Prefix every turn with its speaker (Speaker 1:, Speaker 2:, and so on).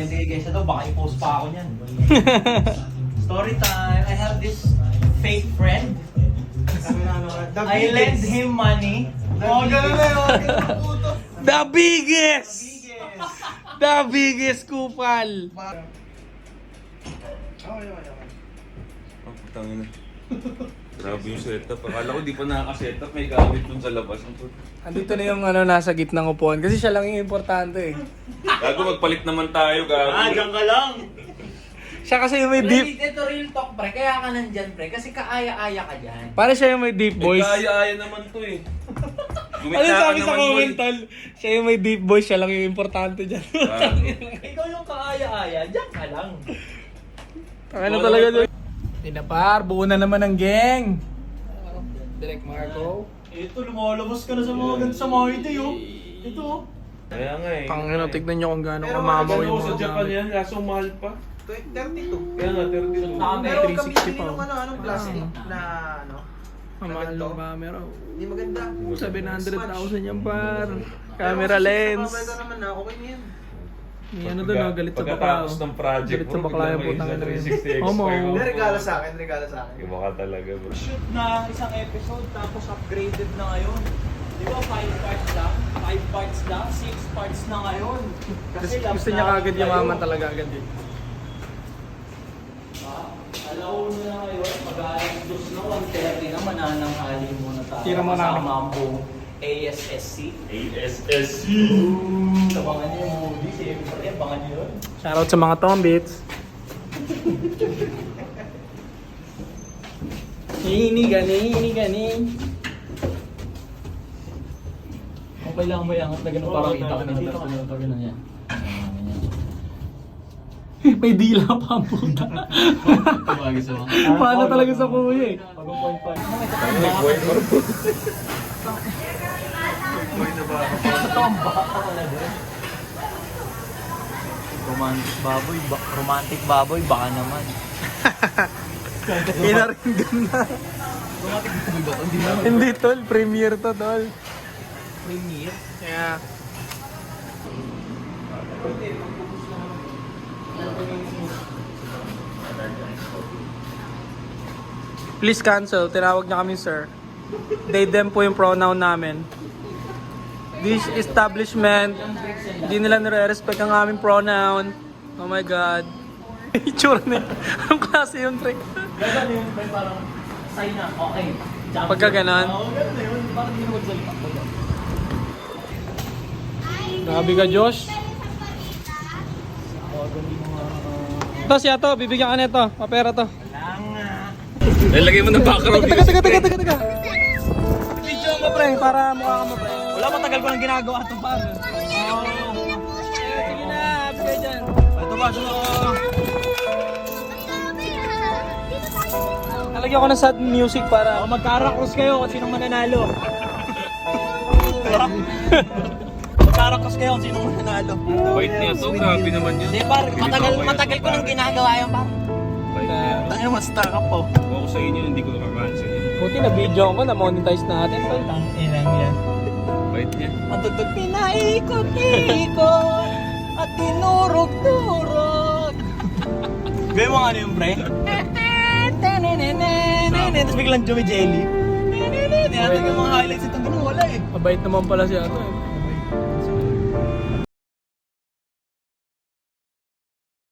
Speaker 1: sige guys, ito baka i-post pa ako niyan. Story time. I have this fake friend. I lend him money.
Speaker 2: Oh, ganun na yun.
Speaker 3: The biggest! The biggest kupal!
Speaker 4: Oh, putang ina. Grabe yung setup. Akala ko di pa nakaka-setup. May gamit dun sa labas.
Speaker 3: Andito na yung nasa gitnang upuan kasi siya lang yung importante eh.
Speaker 4: Gago, magpalit naman tayo, gago.
Speaker 1: Diyan ka lang.
Speaker 3: Siya kasi yung may deep...
Speaker 1: Ito real talk, pre. Kaya ka nandyan, pre. Kasi kaaya-aya ka dyan.
Speaker 3: Para siya yung may deep voice.
Speaker 4: Kaya-aya naman to eh.
Speaker 3: Ano sabi sa comment, tol? Siya yung may deep voice, siya lang yung importante dyan.
Speaker 1: Ikaw yung kaaya-aya, diyan ka lang.
Speaker 3: Ano talaga doon? Pinapar, buo na naman ng gang. Direct Marco.
Speaker 1: Ito, lumalabas ka na sa mga ganda sa mga ide, oh. Ito, oh.
Speaker 4: Kaya nga eh.
Speaker 3: Pangino, tignan nyo kung gaano
Speaker 2: Pero
Speaker 3: kamamaw
Speaker 4: Ano
Speaker 3: yung
Speaker 4: sa
Speaker 3: mga
Speaker 4: Japan
Speaker 3: gamit.
Speaker 4: yan? Kaso mahal pa.
Speaker 2: 32.
Speaker 4: Kaya nga, 32.
Speaker 2: Pero
Speaker 3: 360
Speaker 2: gamitin
Speaker 3: pa.
Speaker 2: yung anong plastic na ano.
Speaker 3: Ang mahal ng camera.
Speaker 2: Hindi maganda.
Speaker 3: 700,000 yan par. Camera lens.
Speaker 2: Kapag ka naman na, okay na yan.
Speaker 3: May ano doon, galit sa bakla.
Speaker 4: Pagkatapos ng project,
Speaker 3: Galit sa bakla yung putang ina yun.
Speaker 4: 360
Speaker 3: Homo.
Speaker 2: Hindi, regalo sa akin, regalo sa akin.
Speaker 4: Iba ka talaga, bro.
Speaker 1: Shoot na isang episode, tapos upgraded na ngayon. Di ba 5 parts lang? 5 parts lang? 6 parts na ngayon.
Speaker 3: Gusto niya kagad yumaman talaga agad eh.
Speaker 1: Alaw na ngayon, mag-aalas dos na 1:30 na, manananghali muna tayo.
Speaker 3: Tira mo namin.
Speaker 1: Kasama ang buong ASSC.
Speaker 4: ASSC!
Speaker 1: Abangan niyo yung movie, siyempre, abangan niyo yun.
Speaker 3: Shoutout sa mga tombits. Ini gani.
Speaker 1: Okay lang may angat na ganun para kita ka na dito. Pag ganun yan.
Speaker 3: May dila pa ang puta.
Speaker 1: Tumagi sa mga.
Speaker 3: Paano talaga sa kuya eh.
Speaker 1: Pag ang point pa. Ano may
Speaker 4: Ay, buhay mo. Buhay na ba?
Speaker 1: Romantic baboy, baka naman.
Speaker 3: Inaringgan na. Hindi tol, premiere to tol.
Speaker 1: Premier.
Speaker 3: Yeah. Please cancel, tinawag niya kami sir. They them po yung pronoun namin. This establishment, hindi nila nire-respect ang aming pronoun. Oh my god. Itsura na yun. Anong klase yun, Trek?
Speaker 1: Gano'n yun, may parang sign na, okay. Jump.
Speaker 3: Pagka ganon?
Speaker 1: Oo, gano'n na yun. Parang hindi na magsalita.
Speaker 3: Grabe ka, Josh. Ito siya to, bibigyan ka nito. Mapera to.
Speaker 4: Nalagay mo ng background.
Speaker 3: Teka. Video mo, pre, para mukha ka mo, pre.
Speaker 1: Wala, matagal ko nang ginagawa ito pa. Oo.
Speaker 3: Sige na, bigay dyan.
Speaker 1: Ito ba, ito
Speaker 3: Nalagyan ko ng sad music para...
Speaker 1: magkarakros kayo kung sinong mananalo. Magkarakros kayo kung sinong mananalo.
Speaker 4: Bait niya to, grabe naman yun.
Speaker 1: Hindi, par, matagal ko nang ginagawa yun, par.
Speaker 4: Bait niya.
Speaker 1: Tayo, mas taka po.
Speaker 4: Kung ako sa inyo, hindi ko nakakancel yun.
Speaker 3: Buti na video ko, na-monetize natin. Tol.
Speaker 1: Tang inang yan.
Speaker 4: Bait niya.
Speaker 1: Ang tutog pinaikot-ikot at tinurog-turog. Gawin mo nga ano yung pre? Tapos biglang Joey Jelly. Tinatag yung mga highlights itong ganun, wala eh.
Speaker 3: Mabait naman pala siya to eh.